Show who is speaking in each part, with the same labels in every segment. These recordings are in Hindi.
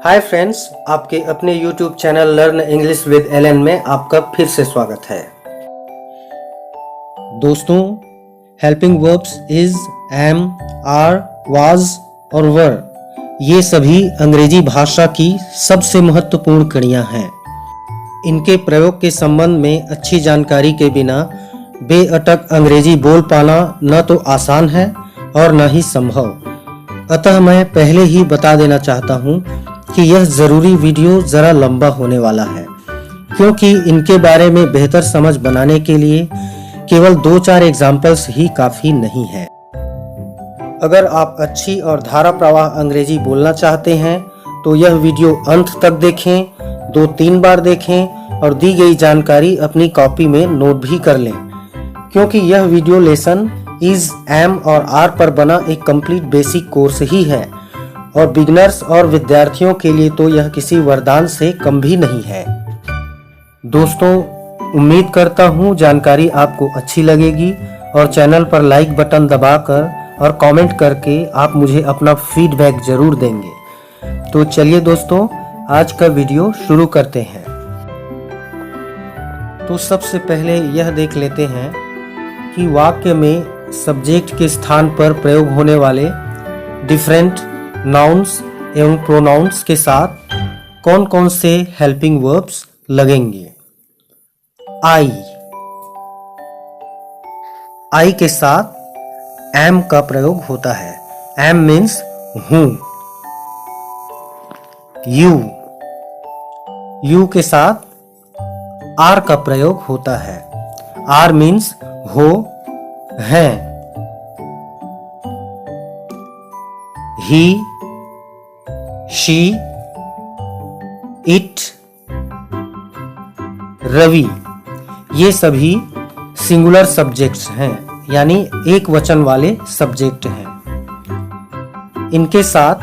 Speaker 1: हाय फ्रेंड्स, आपके अपने YouTube channel learn English with Elon में आपका फिर से स्वागत है। दोस्तों, helping verbs is, am, are, was और वर ये सभी अंग्रेजी भाषा की सबसे महत्वपूर्ण कड़ियां हैं। इनके प्रयोग के संबंध में अच्छी जानकारी के बिना बेअटक अंग्रेजी बोल पाना न तो आसान है और न ही संभव। अतः मैं पहले ही बता देना चाहता हूँ कि यह ज़रूरी वीडियो ज़रा लंबा होने वाला है, क्योंकि इनके बारे में बेहतर समझ बनाने के लिए केवल 2-4 एग्जाम्पल्स ही काफ़ी नहीं है। अगर आप अच्छी और धारा प्रवाह अंग्रेजी बोलना चाहते हैं तो यह वीडियो अंत तक देखें, 2-3 बार देखें और दी गई जानकारी अपनी कॉपी में नोट भी कर लें, क्योंकि यह वीडियो लेसन इज, एम और आर पर बना एक कंप्लीट बेसिक कोर्स ही है और बिगनर्स और विद्यार्थियों के लिए तो यह किसी वरदान से कम भी नहीं है। दोस्तों, उम्मीद करता हूँ जानकारी आपको अच्छी लगेगी और चैनल पर लाइक बटन दबाकर और कमेंट करके आप मुझे अपना फीडबैक जरूर देंगे। तो चलिए दोस्तों, आज का वीडियो शुरू करते हैं। तो सबसे पहले यह देख लेते हैं कि वाक्य में सब्जेक्ट के स्थान पर प्रयोग होने वाले डिफरेंट नाउन्स एवं प्रोनाउंस के साथ कौन कौन से हेल्पिंग वर्ब्स लगेंगे। आई के साथ एम का प्रयोग होता है। एम मीन्स हूं। यू के साथ आर का प्रयोग होता है। आर मीन्स हो, हैं। ही, शी, इट, रवि ये सभी सिंगुलर सब्जेक्ट्स हैं, यानी एक वचन वाले सब्जेक्ट हैं। इनके साथ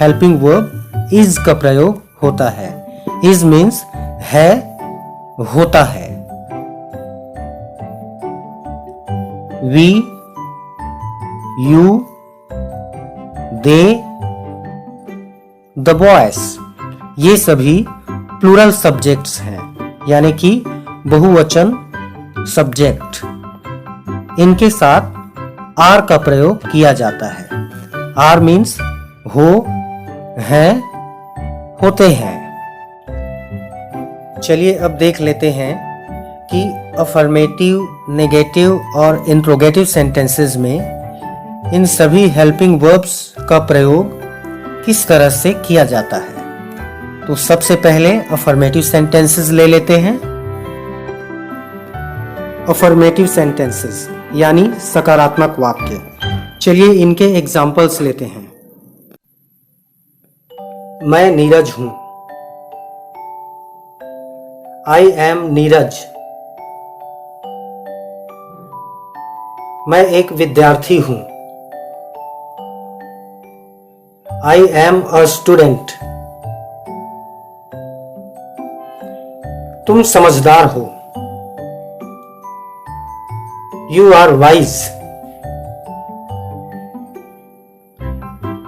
Speaker 1: हेल्पिंग वर्ब इज का प्रयोग होता है। इज मीन्स है, होता है। We, you, they, the boys ये सभी प्लूरल सब्जेक्ट्स हैं, यानी कि बहुवचन सब्जेक्ट। इनके साथ आर का प्रयोग किया जाता है। आर मीन्स हो, हैं, होते हैं। चलिए अब देख लेते हैं कि अफर्मेटिव, नेगेटिव और इंट्रोगेटिव सेंटेंसेस में इन सभी हेल्पिंग वर्ब्स का प्रयोग किस तरह से किया जाता है। तो सबसे पहले अफर्मेटिव सेंटेंसेस ले लेते हैं। अफर्मेटिव सेंटेंसेस यानी सकारात्मक वाक्य। चलिए इनके एग्जाम्पल्स लेते हैं। मैं नीरज हूं। I am Neeraj. मैं एक विद्यार्थी हूं। I am a student. तुम समझदार हो। You are wise.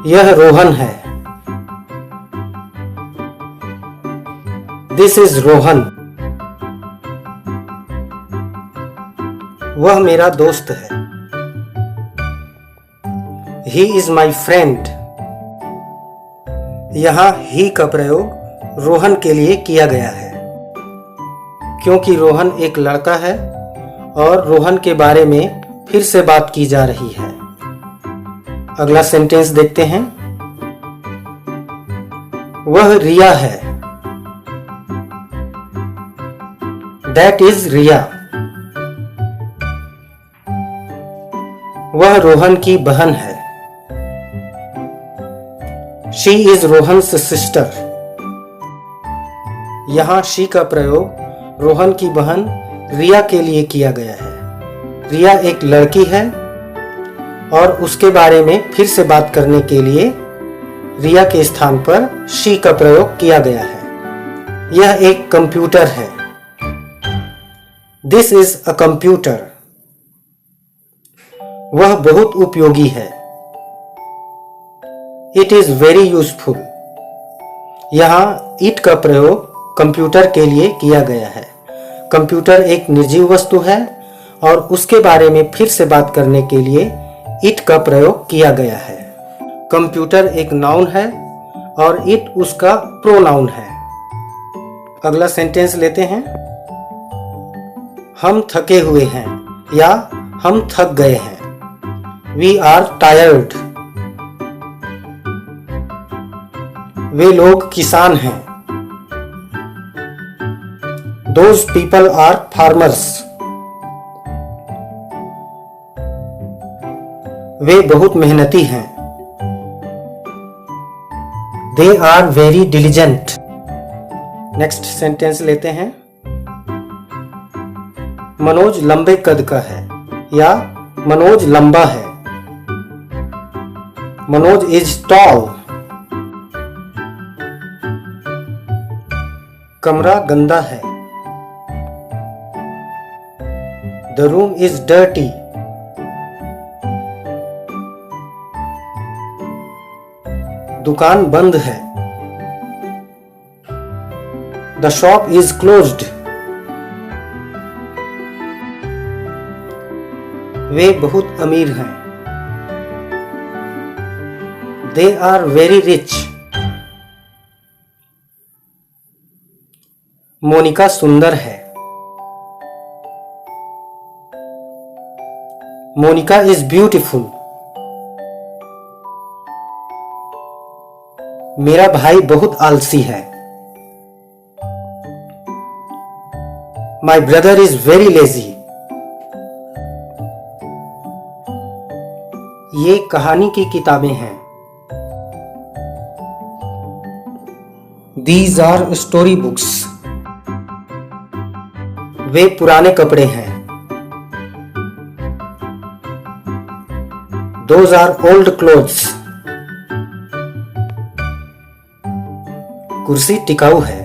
Speaker 1: यह रोहन है। This is Rohan. वह मेरा दोस्त है। He is my friend. यहां ही का प्रयोग रोहन के लिए किया गया है, क्योंकि रोहन एक लड़का है और रोहन के बारे में फिर से बात की जा रही है। अगला सेंटेंस देखते हैं। वह रिया है। दैट इज रिया। वह रोहन की बहन है। She is Rohan's sister. यहां शी का प्रयोग रोहन की बहन रिया के लिए किया गया है। रिया एक लड़की है और उसके बारे में फिर से बात करने के लिए रिया के स्थान पर शी का प्रयोग किया गया है। यह एक कंप्यूटर है। This is a computer. वह बहुत उपयोगी है। It is very useful. यहाँ ईट का प्रयोग कंप्यूटर के लिए किया गया है। कंप्यूटर एक निर्जीव वस्तु है और उसके बारे में फिर से बात करने के लिए इट का प्रयोग किया गया है। कंप्यूटर एक नाउन है और इट उसका प्रोनाउन है। अगला सेंटेंस लेते हैं। हम थके हुए हैं या हम थक गए हैं। We are tired. वे लोग किसान हैं। Those people are farmers. वे बहुत मेहनती हैं। They are very diligent. Next sentence लेते हैं। मनोज लंबे कद का है या मनोज लंबा है। Manoj is tall. कमरा गंदा है। The room is dirty. दुकान बंद है। The shop is closed. वे बहुत अमीर हैं। They are very rich. Monika सुंदर है। Monika is beautiful. मेरा भाई बहुत आलसी है। My brother is very lazy. ये कहानी की किताबें हैं। These are story books. वे पुराने कपड़े हैं। Those are old clothes. कुर्सी टिकाऊ है।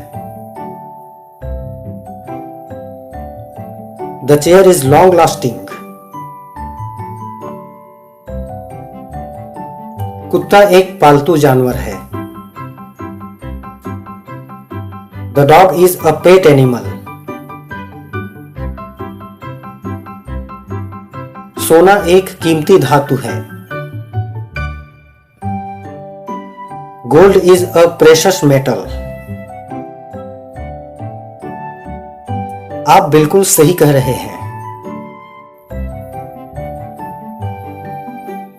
Speaker 1: The chair is long lasting. कुत्ता एक पालतू जानवर है। The dog is a pet animal. सोना एक कीमती धातु है। Gold is a precious metal. आप बिल्कुल सही कह रहे हैं।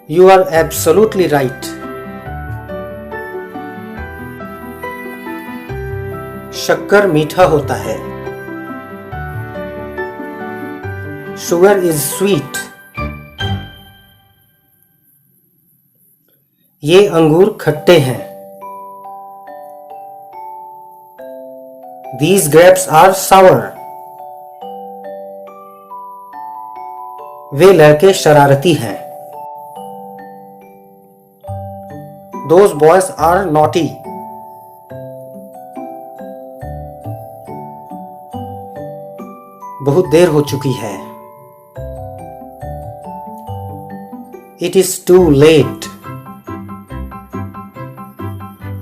Speaker 1: You are absolutely right. शक्कर मीठा होता है। Sugar is sweet. ये अंगूर खट्टे हैं। These grapes are sour. वे लड़के शरारती हैं। Those boys are naughty. बहुत देर हो चुकी है। It is too late.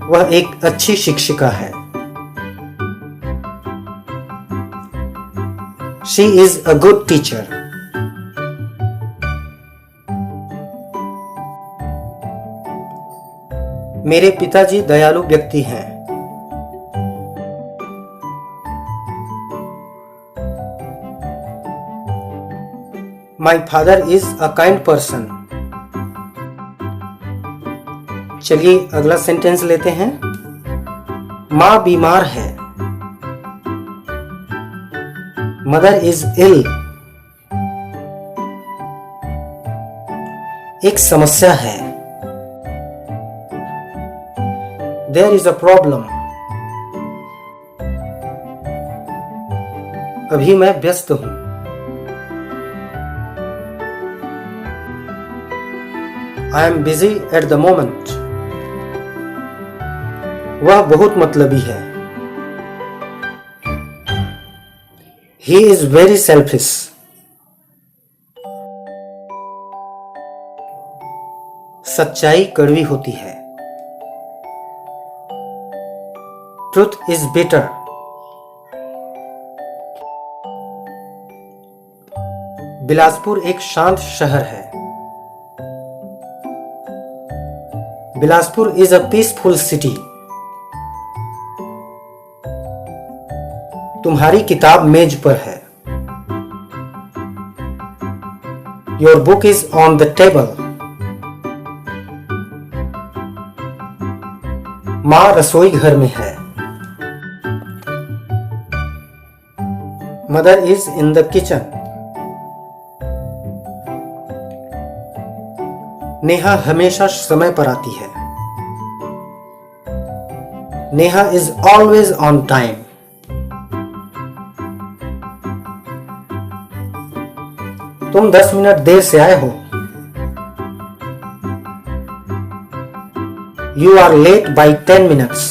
Speaker 1: वह एक अच्छी शिक्षिका है। She is a good teacher. मेरे पिताजी दयालु व्यक्ति हैं। My father is a kind person. चलिए अगला सेंटेंस लेते हैं। माँ बीमार है। Mother is ill. एक समस्या है। There is a problem. अभी मैं व्यस्त हूं। I am busy at the moment. वह बहुत मतलबी है। He is very selfish. सच्चाई कड़वी होती है। truth is bitter. बिलासपुर एक शांत शहर है. Bilaspur is a peaceful city. तुम्हारी किताब मेज पर है. Your book is on the table. माँ रसोई घर में है. Mother is in the kitchen. Neha हमेशा समय पर आती है. Neha is always on time. तुम 10 मिनट देर से आए हो. You are late by 10 minutes.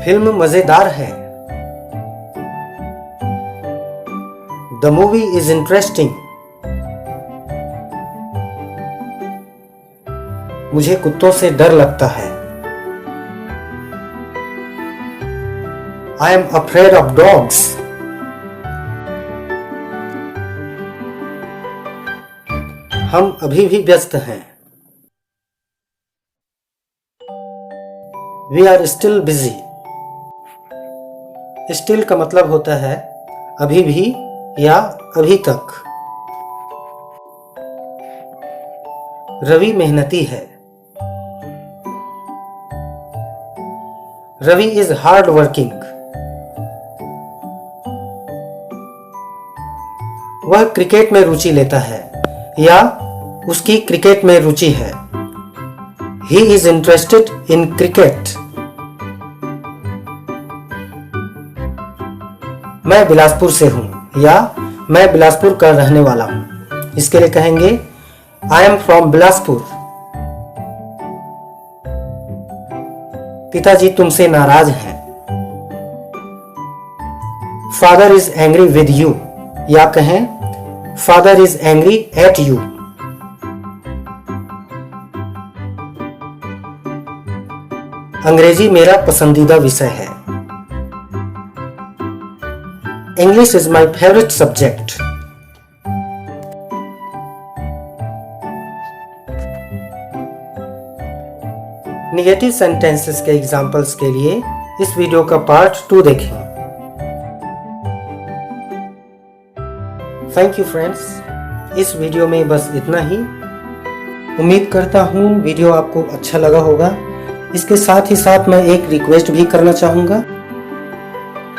Speaker 1: Film मजेदार है. The movie is interesting. मुझे कुत्तों से डर लगता है. I am afraid of dogs. हम अभी भी व्यस्त हैं. We are still busy. Still का मतलब होता है अभी भी या अभी तक. रवि मेहनती है. Ravi is hard working. वह क्रिकेट में रुचि लेता है या उसकी क्रिकेट में रुचि है. He is interested in cricket. मैं बिलासपुर से हूं या मैं बिलासपुर का रहने वाला हूं. इसके लिए कहेंगे I am from बिलासपुर. पिताजी तुमसे नाराज हैं. Father is angry with you. या कहें Father is angry at you. अंग्रेजी मेरा पसंदीदा विषय है. English is my favorite subject. Negative sentences के एग्जाम्पल्स के लिए इस वीडियो का पार्ट 2 देखें. Thank you friends. इस वीडियो में बस इतना ही. उम्मीद करता हूँ वीडियो आपको अच्छा लगा होगा. इसके साथ ही साथ मैं एक रिक्वेस्ट भी करना चाहूँगा.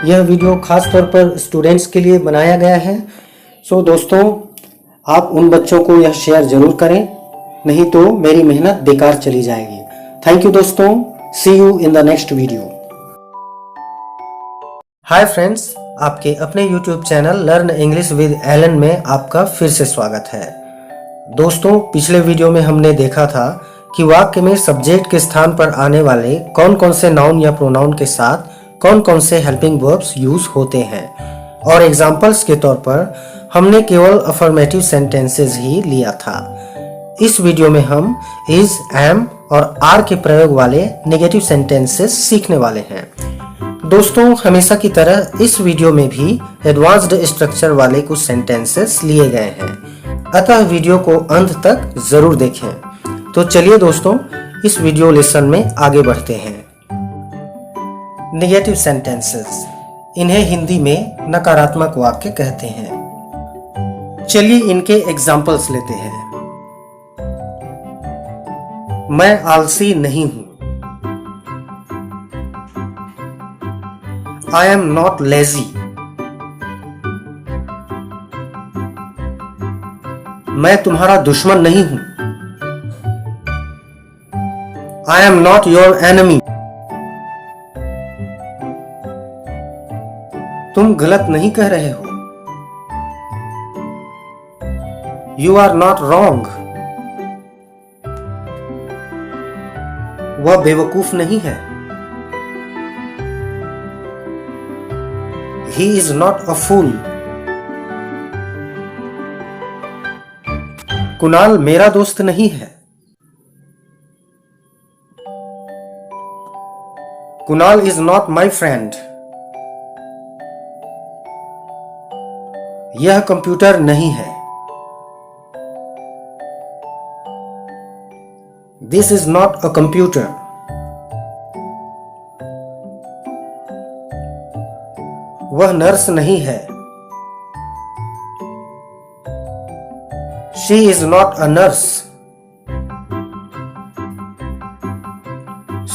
Speaker 1: यह वीडियो खास तौर पर स्टूडेंट्स के लिए बनाया गया है. सो दोस्तों, आप उन बच्चों को यह शेयर जरूर करें, नहीं तो मेरी मेहनत बेकार चली जाएगी. थैंक यू दोस्तों. See you in the next video. Hi friends, आपके अपने YouTube channel learn English with Elon में आपका फिर से स्वागत है. दोस्तों, पिछले वीडियो में हमने देखा था कि वाक्य में सब्जेक्ट के स्थान पर आने वाले कौन कौन से नाउन या प्रोनाउन के साथ कौन कौन से हेल्पिंग वर्ब्स यूज होते हैं, और एग्जाम्पल्स के तौर पर हमने केवल अफर्मेटिव सेंटेंसेस ही लिया था. इस वीडियो में हम इज, एम और आर के प्रयोग वाले नेगेटिव सेंटेंसेस सीखने वाले हैं. दोस्तों, हमेशा की तरह इस वीडियो में भी एडवांस्ड स्ट्रक्चर वाले कुछ सेंटेंसेस लिए गए हैं, अतः वीडियो को अंत तक जरूर देखें. तो चलिए दोस्तों, इस वीडियो लेसन में आगे बढ़ते हैं. नेगेटिव सेंटेंसेस, इन्हें हिंदी में नकारात्मक वाक्य कहते हैं. चलिए इनके एग्जाम्पल्स लेते हैं. मैं आलसी नहीं हूं. I am not lazy. मैं तुम्हारा दुश्मन नहीं हूं. I am not your enemy. तुम गलत नहीं कह रहे हो. You are not wrong. वह बेवकूफ नहीं है. He is not a fool. Kunal मेरा दोस्त नहीं है. Kunal is not my friend. यह कंप्यूटर नहीं है। This is not a computer. वह नर्स नहीं है। She is not a nurse.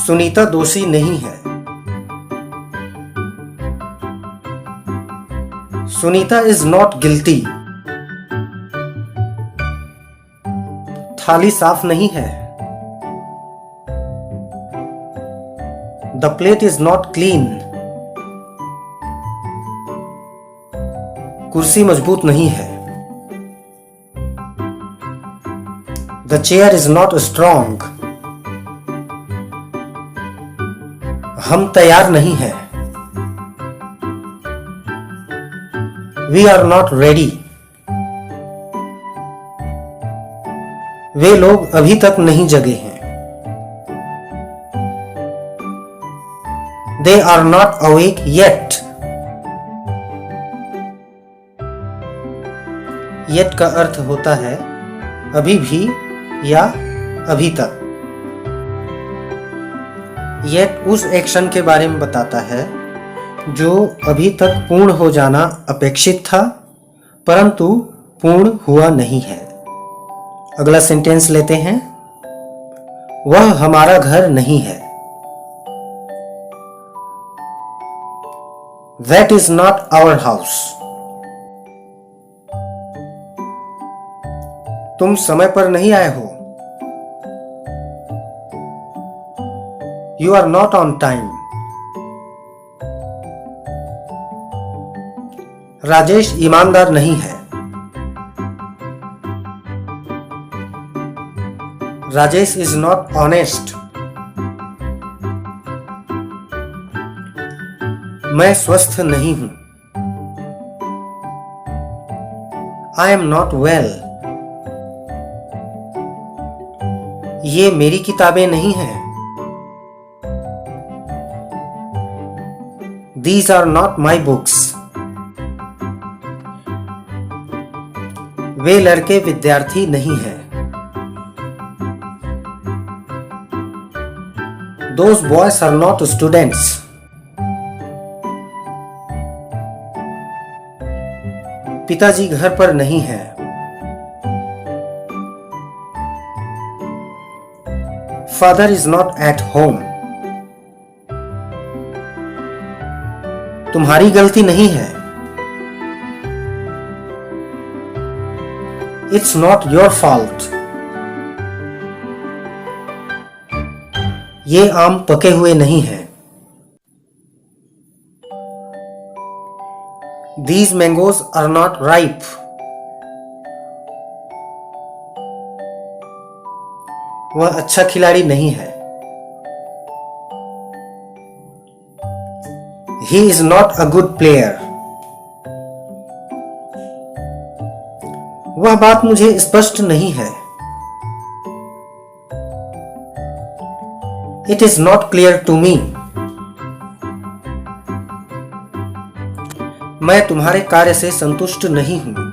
Speaker 1: Sunita दोषी नहीं है। Sunita is not guilty. थाली साफ नहीं है। The plate is not clean. कुर्सी मजबूत नहीं है। The chair is not strong. हम तैयार नहीं हैं। We are not ready. वे लोग अभी तक नहीं जगे हैं। They are not awake yet. Yet का अर्थ होता है अभी भी या अभी तक। येट उस एक्शन के बारे में बताता है जो अभी तक पूर्ण हो जाना अपेक्षित था परंतु पूर्ण हुआ नहीं है। अगला सेंटेंस लेते हैं। वह हमारा घर नहीं है। That is not our house. तुम समय पर नहीं आए हो। You are not on time. Rajesh ईमानदार नहीं है। Rajesh is not honest. मैं स्वस्थ नहीं हूं। I am not well. ये मेरी किताबें नहीं हैं। These are not my books. वे लड़के विद्यार्थी नहीं हैं। Those boys are not students. पिताजी घर पर नहीं हैं। Father is not at home. तुम्हारी गलती नहीं है। It's not your fault. ये आम पके हुए नहीं हैं। These mangoes are not ripe. वह अच्छा खिलाड़ी नहीं है। He is not a good player. वह बात मुझे स्पष्ट नहीं है। It is not clear to me. मैं तुम्हारे कार्य से संतुष्ट नहीं हूं।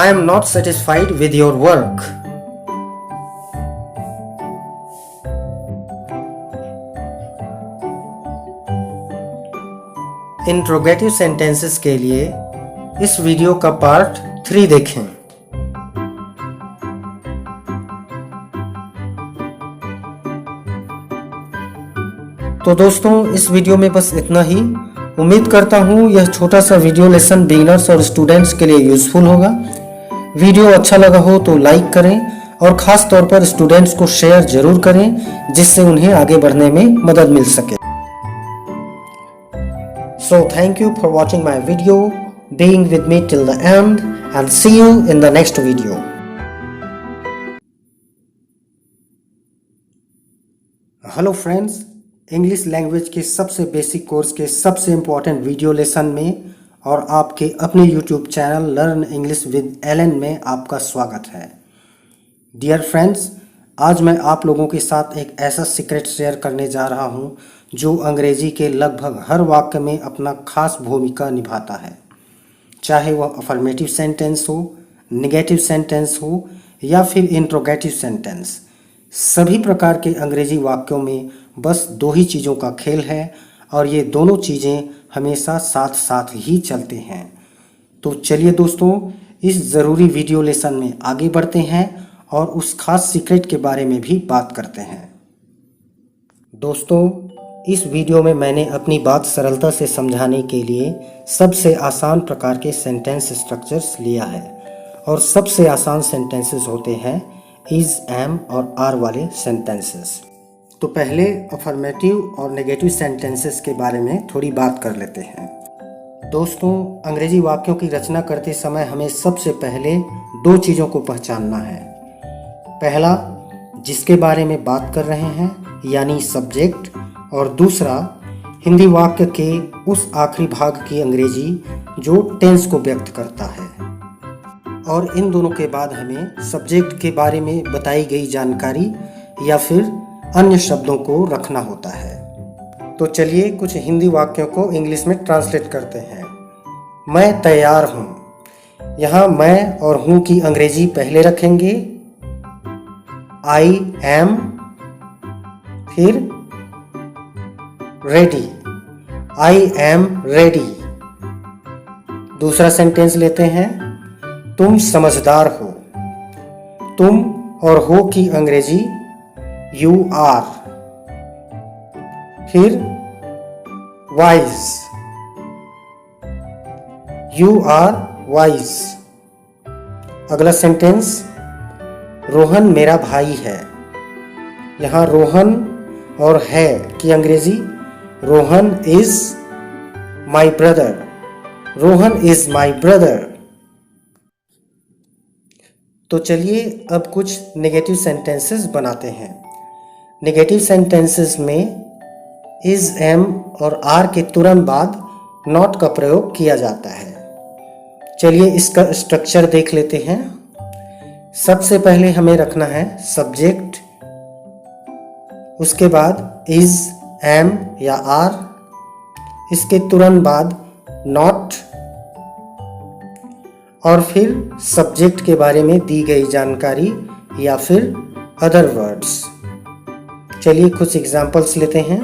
Speaker 1: I am not satisfied with your work. Interrogative sentences के लिए इस वीडियो का पार्ट 3 देखें। तो दोस्तों इस वीडियो में बस इतना ही। उम्मीद करता हूँ यह छोटा सा वीडियो लेसन बिगिनर्स और स्टूडेंट्स के लिए यूजफुल होगा। वीडियो अच्छा लगा हो तो लाइक करें और ख़ास तौर पर स्टूडेंट्स को शेयर जरूर करें जिससे उन्हें आगे बढ़ने में मदद मिल सके। So thank you for watching my video, being with me till the end, and see you in the next video. Hello friends, English language के सबसे बेसिक कोर्स के सबसे इम्पोर्टेंट वीडियो लेसन में और आपके अपने YouTube channel learn English with Elon में आपका स्वागत है। डियर फ्रेंड्स, आज मैं आप लोगों के साथ एक ऐसा सीक्रेट शेयर करने जा रहा हूं जो अंग्रेजी के लगभग हर वाक्य में अपना खास भूमिका निभाता है। चाहे वह अफर्मेटिव सेंटेंस हो, नेगेटिव सेंटेंस हो या फिर इंट्रोगेटिव सेंटेंस, सभी प्रकार के अंग्रेजी वाक्यों में बस दो ही चीज़ों का खेल है और ये दोनों चीज़ें हमेशा साथ साथ ही चलते हैं। तो चलिए दोस्तों, इस ज़रूरी वीडियो लेसन में आगे बढ़ते हैं और उस खास सीक्रेट के बारे में भी बात करते हैं। दोस्तों, इस वीडियो में मैंने अपनी बात सरलता से समझाने के लिए सबसे आसान प्रकार के सेंटेंस स्ट्रक्चर्स लिया है और सबसे आसान सेंटेंसेस होते हैं इज़, एम और आर वाले सेंटेंसेस। तो पहले अफर्मेटिव और नेगेटिव सेंटेंसेस के बारे में थोड़ी बात कर लेते हैं। दोस्तों, अंग्रेजी वाक्यों की रचना करते समय हमें सबसे पहले दो चीज़ों को पहचानना है। पहला, जिसके बारे में बात कर रहे हैं यानी सब्जेक्ट, और दूसरा हिंदी वाक्य के उस आखिरी भाग की अंग्रेजी जो टेंस को व्यक्त करता है। और इन दोनों के बाद हमें सब्जेक्ट के बारे में बताई गई जानकारी या फिर अन्य शब्दों को रखना होता है। तो चलिए कुछ हिंदी वाक्यों को इंग्लिश में ट्रांसलेट करते हैं। मैं तैयार हूँ। यहाँ मैं और हूँ की अंग्रेजी पहले रखेंगे, आई एम, फिर रेडी, आई एम रेडी। दूसरा सेंटेंस लेते हैं, तुम समझदार हो। तुम और हो की अंग्रेजी यू आर, फिर वाइज, यू आर वाइज। अगला सेंटेंस, रोहन मेरा भाई है। यहाँ रोहन और है की अंग्रेजी Rohan is my brother, Rohan is my brother. तो चलिए अब कुछ नेगेटिव सेंटेंसेस बनाते हैं। नेगेटिव सेंटेंसेस में इज, एम और आर के तुरंत बाद नॉट का प्रयोग किया जाता है। चलिए इसका स्ट्रक्चर देख लेते हैं। सबसे पहले हमें रखना है सब्जेक्ट, उसके बाद इज, एम या आर, इसके तुरंत बाद नॉट और फिर सब्जेक्ट के बारे में दी गई जानकारी या फिर अदर वर्ड्स। चलिए कुछ एग्जाम्पल्स लेते हैं।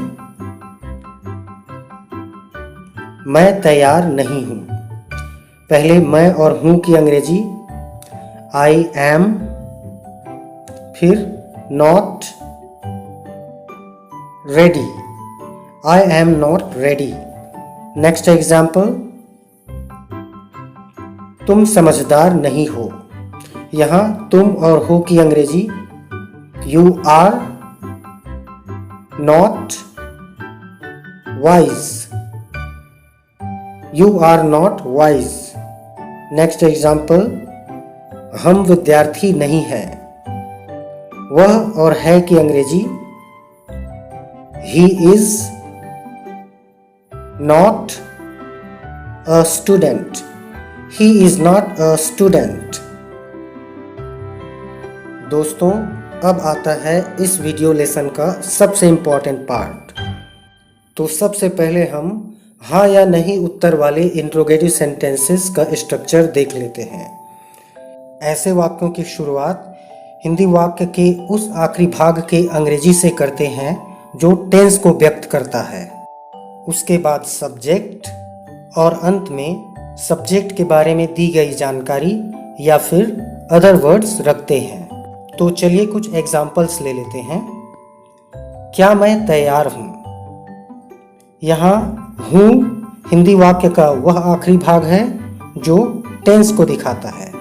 Speaker 1: मैं तैयार नहीं हूं। पहले मैं और हूं की अंग्रेजी आई एम, फिर not ready, I am not ready. Next example, तुम समझदार नहीं हो। यहां तुम और हो की अंग्रेजी you are not wise, you are not wise. Next example, हम विद्यार्थी नहीं हैं। वह और है की अंग्रेजी he is not a student, he is not a student. दोस्तों, अब आता है इस वीडियो लेसन का सबसे इंपॉर्टेंट पार्ट। तो सबसे पहले हम हाँ या नहीं उत्तर वाले इंट्रोगेटिव सेंटेंसेस का स्ट्रक्चर देख लेते हैं। ऐसे वाक्यों की शुरुआत हिंदी वाक्य के उस आखिरी भाग के अंग्रेजी से करते हैं जो टेंस को व्यक्त करता है। उसके बाद सब्जेक्ट और अंत में सब्जेक्ट के बारे में दी गई जानकारी या फिर अदर वर्ड्स रखते हैं। तो चलिए कुछ एग्जाम्पल्स ले लेते हैं। क्या मैं तैयार हूँ। यहाँ हूँ हिंदी वाक्य का वह आखिरी भाग है जो टेंस को दिखाता है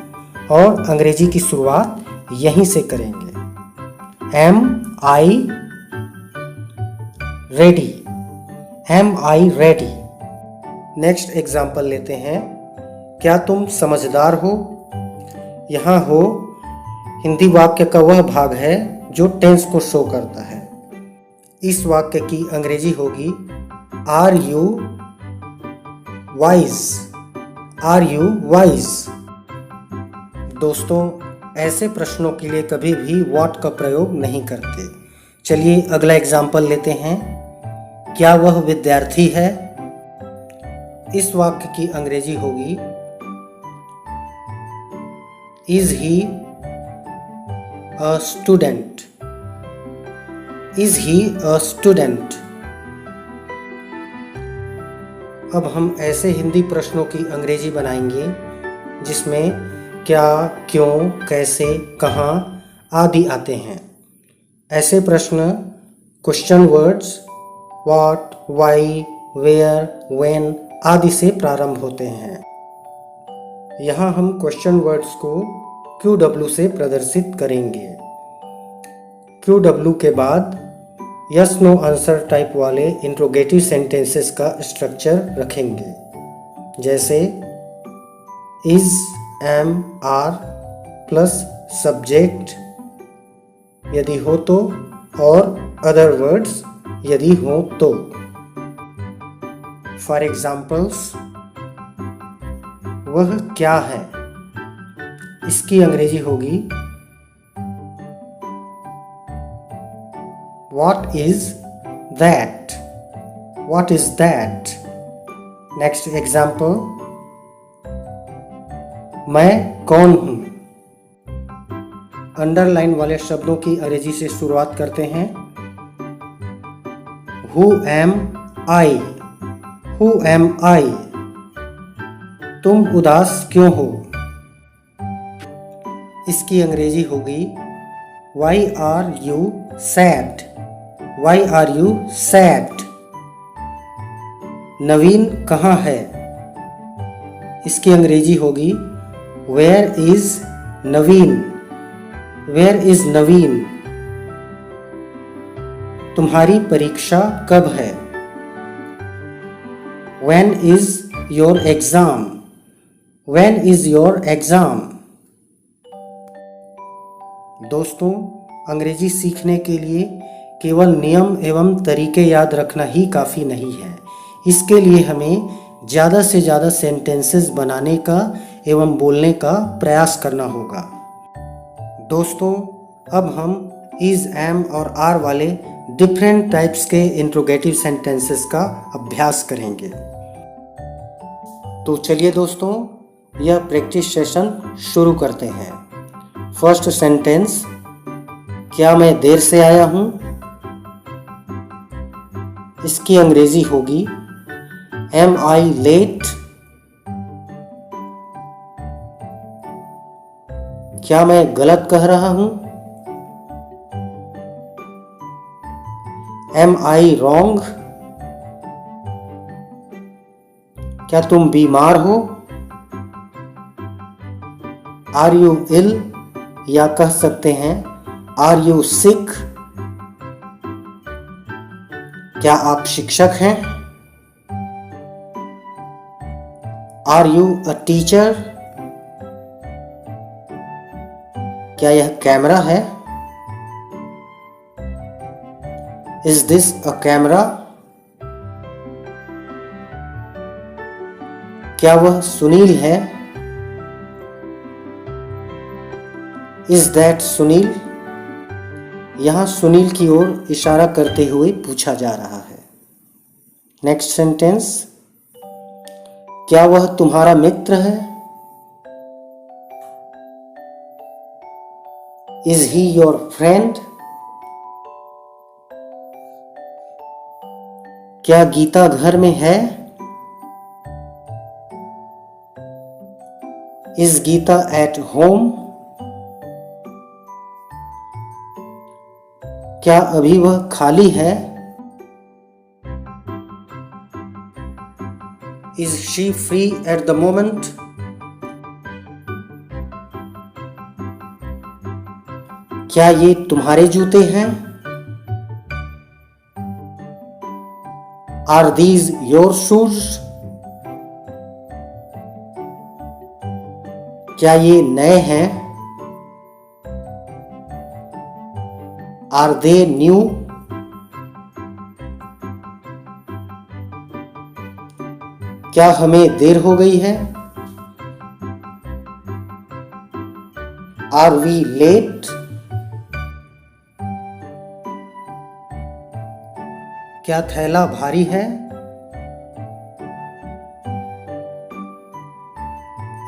Speaker 1: और अंग्रेजी की शुरुआत यहीं से करेंगे। Am I ready, am I ready. Next example लेते हैं। क्या तुम समझदार हो। यहाँ हो हिंदी वाक्य का वह भाग है जो टेंस को शो करता है। इस वाक्य की अंग्रेजी होगी are you wise, are you wise. दोस्तों, ऐसे प्रश्नों के लिए कभी भी व्हाट का प्रयोग नहीं करते। चलिए अगला एग्जाम्पल लेते हैं। क्या वह विद्यार्थी है? इस वाक्य की अंग्रेजी होगी is he a student. Is he a student. अब हम ऐसे हिंदी प्रश्नों की अंग्रेजी बनाएंगे जिसमें क्या, क्यों, कैसे, कहाँ आदि आते हैं। ऐसे प्रश्न question words what, why, where, when आदि से प्रारंभ होते हैं। यहाँ हम क्वेश्चन वर्ड्स को QW से प्रदर्शित करेंगे। QW के बाद यस नो आंसर टाइप वाले इंट्रोगेटिव सेंटेंसेस का स्ट्रक्चर रखेंगे, जैसे is, am, are plus subject यदि हो तो, और अदर वर्ड्स यदि हो तो। फॉर एग्जाम्पल्स, वह क्या है? इसकी अंग्रेजी होगी What is that? What is that? Next example, मैं कौन हूँ? अंडरलाइन वाले शब्दों की अंग्रेजी से शुरुआत करते हैं। Who am I? Who am I? तुम उदास क्यों हो? इसकी अंग्रेजी होगी Why are you sad? Why are you sad? नवीन कहाँ है? इसकी अंग्रेजी होगी Where is Naveen? Where is नवीन? तुम्हारी परीक्षा कब है? When is your exam? When is your exam? दोस्तों, अंग्रेजी सीखने के लिए केवल नियम एवं तरीके याद रखना ही काफ़ी नहीं है। इसके लिए हमें ज़्यादा से ज़्यादा सेंटेंसेस बनाने का एवं बोलने का प्रयास करना होगा। दोस्तों, अब हम इज, एम और आर वाले डिफरेंट टाइप्स के इंट्रोगेटिव सेंटेंसेस का अभ्यास करेंगे। तो चलिए दोस्तों, यह प्रैक्टिस सेशन शुरू करते हैं। फर्स्ट सेंटेंस, क्या मैं देर से आया हूँ? इसकी अंग्रेजी होगी एम आई लेट? क्या मैं गलत कह रहा हूँ? Am I wrong? क्या तुम बीमार हो? Are you ill? या कह सकते हैं आर यू सिक? क्या आप शिक्षक हैं? Are you a teacher? क्या यह कैमरा है? Is this a camera? क्या वह सुनील है? Is that Sunil? यहाँ सुनील की ओर इशारा करते हुए पूछा जा रहा है। नेक्स्ट सेंटेंस, क्या वह तुम्हारा मित्र है? Is he your friend? क्या गीता घर में है? Is Gita at home? क्या अभी वह खाली है? Is she free at the moment? क्या ये तुम्हारे जूते हैं? Are these your shoes? क्या ये नए हैं? Are they new? क्या हमें देर हो गई है? Are we late? क्या थैला भारी है?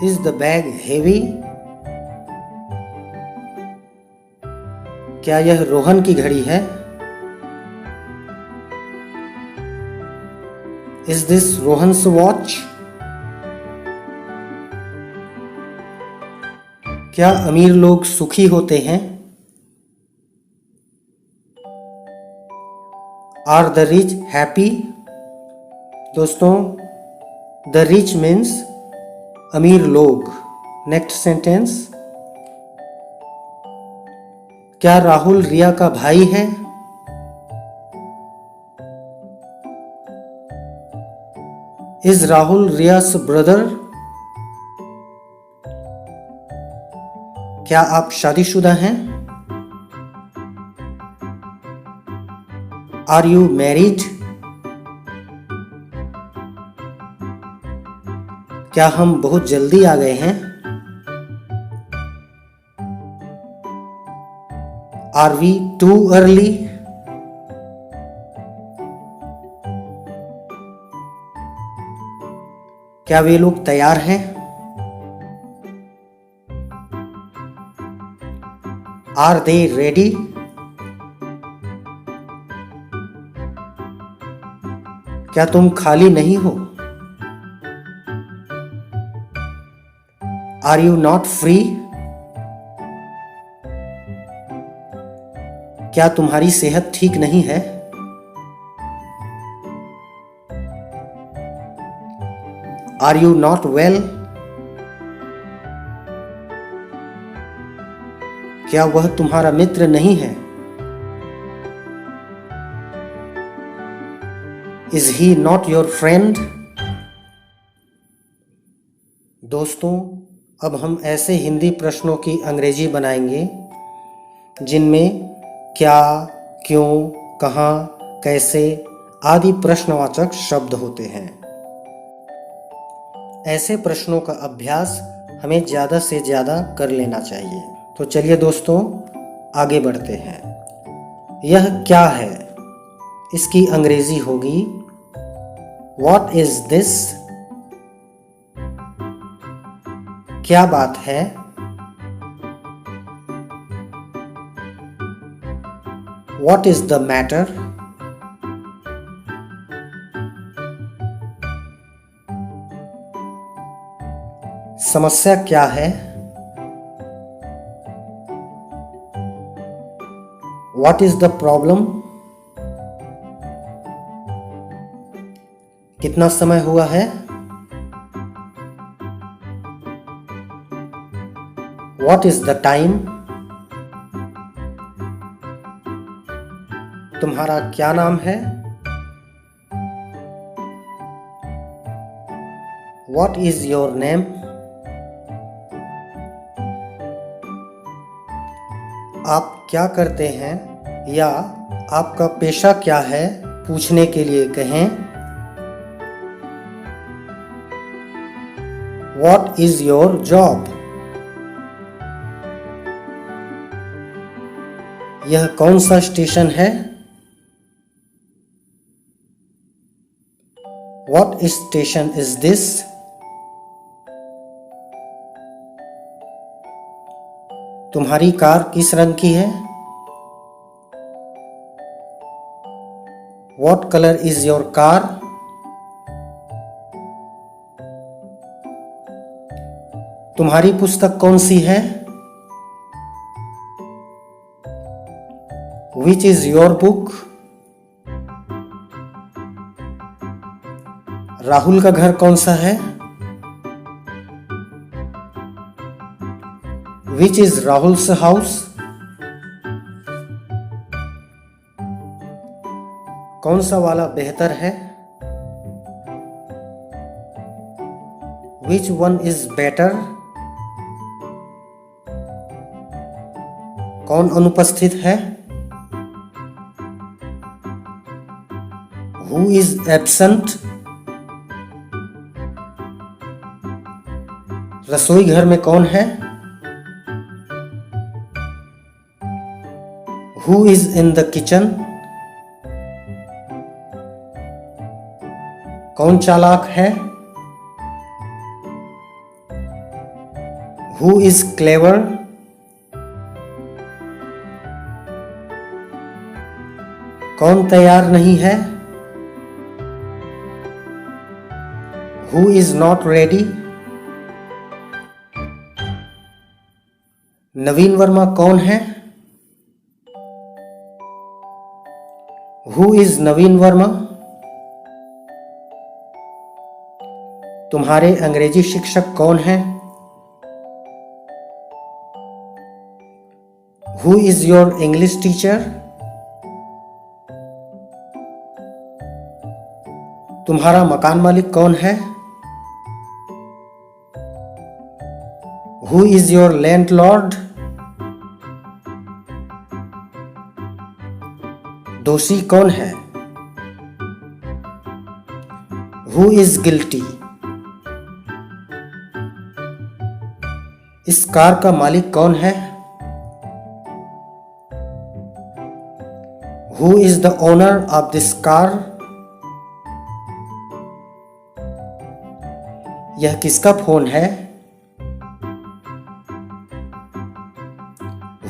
Speaker 1: Is the bag heavy? क्या यह रोहन की घड़ी है? Is this Rohan's watch? क्या अमीर लोग सुखी होते हैं? Are the rich happy? दोस्तों, द रिच मीन्स अमीर लोग। नेक्स्ट सेंटेंस, क्या राहुल रिया का भाई है? Is Rahul Riya's brother? क्या आप शादीशुदा हैं? Are you married? क्या हम बहुत जल्दी आ गए हैं? Are we too early? क्या वे लोग तैयार हैं? Are they ready? क्या तुम खाली नहीं हो? Are you not free? क्या तुम्हारी सेहत ठीक नहीं है? Are you not well? क्या वह तुम्हारा मित्र नहीं है? Is he not your friend? दोस्तों, अब हम ऐसे हिंदी प्रश्नों की अंग्रेजी बनाएंगे जिनमें क्या, क्यों, कहाँ, कैसे आदि प्रश्नवाचक शब्द होते हैं। ऐसे प्रश्नों का अभ्यास हमें ज़्यादा से ज़्यादा कर लेना चाहिए। तो चलिए दोस्तों, आगे बढ़ते हैं। यह क्या है? इसकी अंग्रेजी होगी What is this? क्या बात है? What is the matter? समस्या क्या है? What is the problem? कितना समय हुआ है? What is the time? तुम्हारा क्या नाम है? What is your name? आप क्या करते हैं या आपका पेशा क्या है पूछने के लिए कहें What is your job? यह कौन सा स्टेशन है? What station is this? तुम्हारी कार किस रंग की है? What color is your car? तुम्हारी पुस्तक कौन सी है? Which is your book? Rahul का घर कौन सा है? Which is Rahul's house? कौन सा वाला बेहतर है? Which one is better? कौन अनुपस्थित है? Who is absent? रसोई घर में कौन है? Who is in the kitchen? कौन चालाक है? Who is clever? कौन तैयार नहीं है? Who is not ready? नवीन वर्मा कौन है? Who is नवीन वर्मा? तुम्हारे अंग्रेजी शिक्षक कौन हैं? Who is your English teacher? तुम्हारा मकान मालिक कौन है? Who is your landlord? दोषी कौन है? Who is guilty? इस कार का मालिक कौन है? Who is the owner of this car? यह किसका फोन है?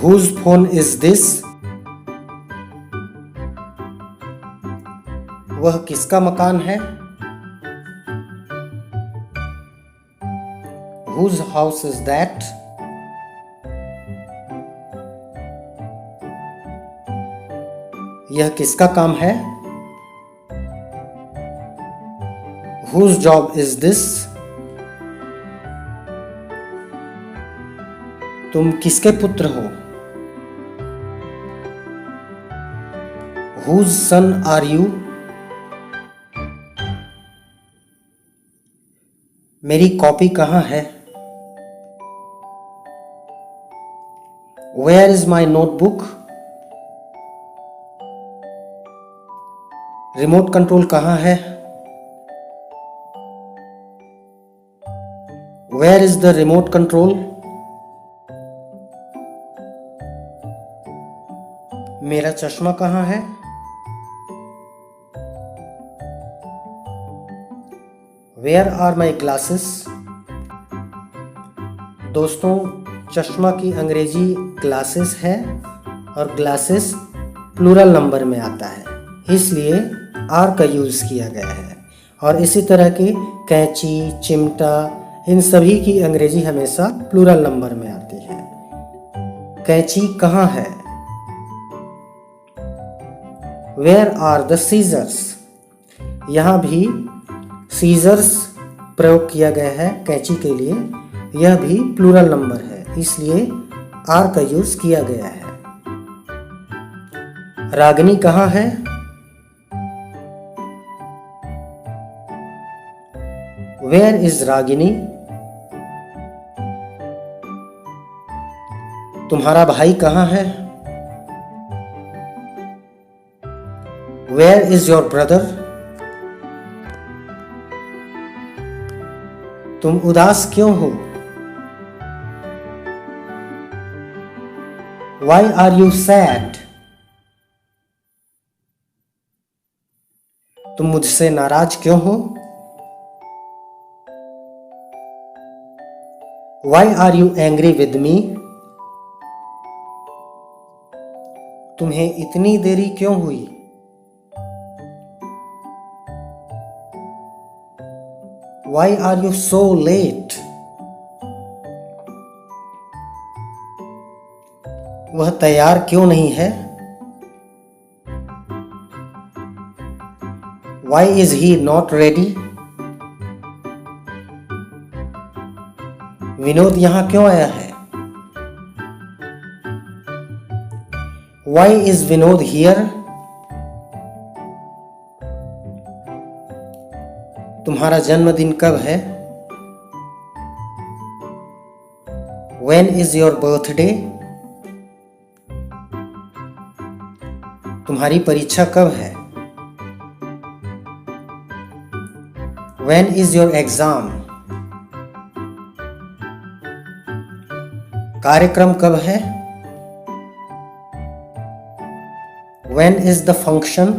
Speaker 1: Whose phone is this? वह किसका मकान है? Whose house is that? यह किसका काम है? Whose job is this? तुम किसके पुत्र हो? Whose son are you? मेरी कॉपी कहाँ है? Where is my notebook? Remote control कहाँ है? Where is the remote control? मेरा चश्मा कहाँ है? Where are my glasses? दोस्तों, चश्मा की अंग्रेजी ग्लासेस है और ग्लासेस प्लूरल नंबर में आता है, इसलिए आर का यूज़ किया गया है। और इसी तरह के कैंची, चिमटा, इन सभी की अंग्रेजी हमेशा प्लूरल नंबर में आती है। कैंची कहाँ है? Where are the scissors? यहाँ भी सीजर्स प्रयोग किया गया है कैंची के लिए, यह भी प्लूरल नंबर है, इसलिए आर का यूज किया गया है। रागिनी कहाँ है? Where is Ragini? तुम्हारा भाई कहाँ है? Where is your brother? तुम उदास क्यों हो? Why are you sad? तुम मुझसे नाराज क्यों हो? Why are you angry with me? तुम्हें इतनी देरी क्यों हुई? Why are you so late? वह तैयार क्यों नहीं है? Why is he not ready? Vinod यहाँ क्यों आया है? Why is Vinod here? तुम्हारा जन्मदिन कब है? When is your birthday? तुम्हारी परीक्षा कब है? When is your exam? कार्यक्रम कब है? When is the function?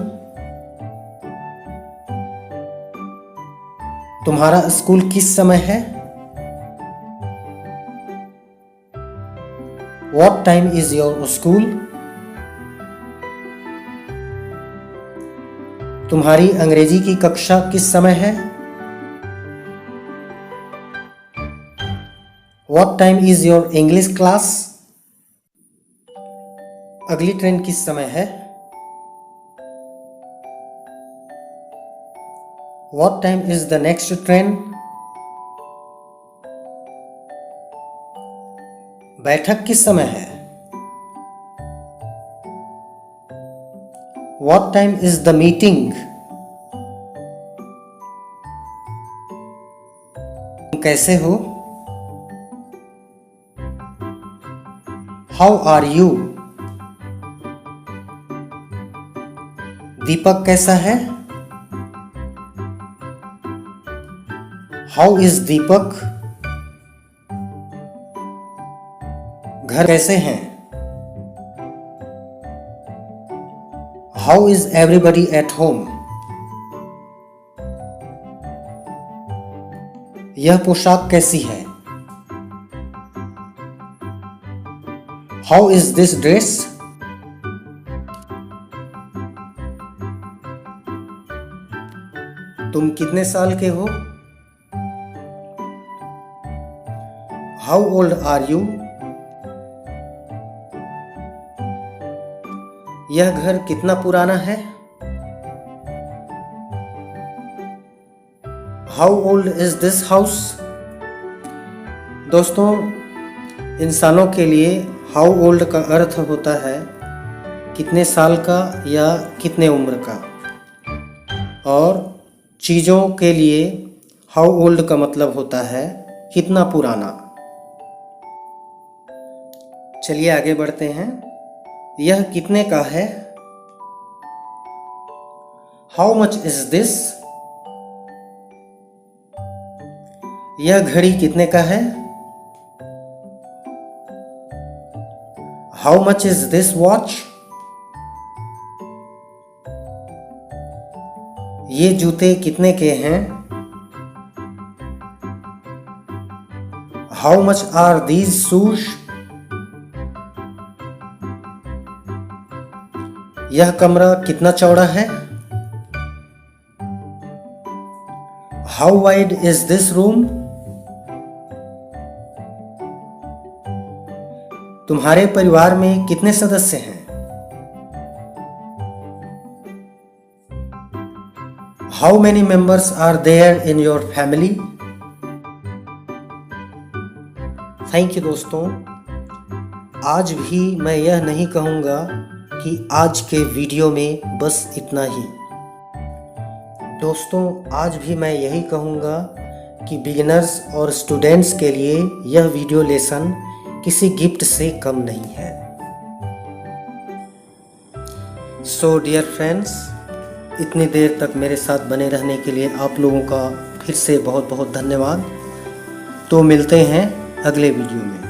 Speaker 1: तुम्हारा स्कूल किस समय है? What time is your school? तुम्हारी अंग्रेजी की कक्षा किस समय है? What time is your English class? अगली ट्रेन किस समय है? What time is the next train? बैठक किस समय है? What time is the meeting? तुम कैसे हो? How are you? दीपक कैसा है? How is दीपक? घर कैसे हैं? How is everybody at home? यह पोशाक कैसी है? How is this dress? तुम कितने साल के हो? How old are you? यह घर कितना पुराना है? How old is this house? दोस्तों, इंसानों के लिए how old का अर्थ होता है कितने साल का या कितने उम्र का, और चीज़ों के लिए how old का मतलब होता है कितना पुराना। चलिए आगे बढ़ते हैं। यह कितने का है? How much is this? यह घड़ी कितने का है? How much is this watch? ये जूते कितने के हैं? How much are these shoes? यह कमरा कितना चौड़ा है? How wide is this room? तुम्हारे परिवार में कितने सदस्य हैं? How many members are there in your family? Thank you दोस्तों। आज भी मैं यह नहीं कहूँगा कि आज के वीडियो में बस इतना ही। दोस्तों, आज भी मैं यही कहूँगा कि बिगिनर्स और स्टूडेंट्स के लिए यह वीडियो लेसन किसी गिफ्ट से कम नहीं है। सो डियर फ्रेंड्स, इतनी देर तक मेरे साथ बने रहने के लिए आप लोगों का फिर से बहुत बहुत धन्यवाद। तो मिलते हैं अगले वीडियो में।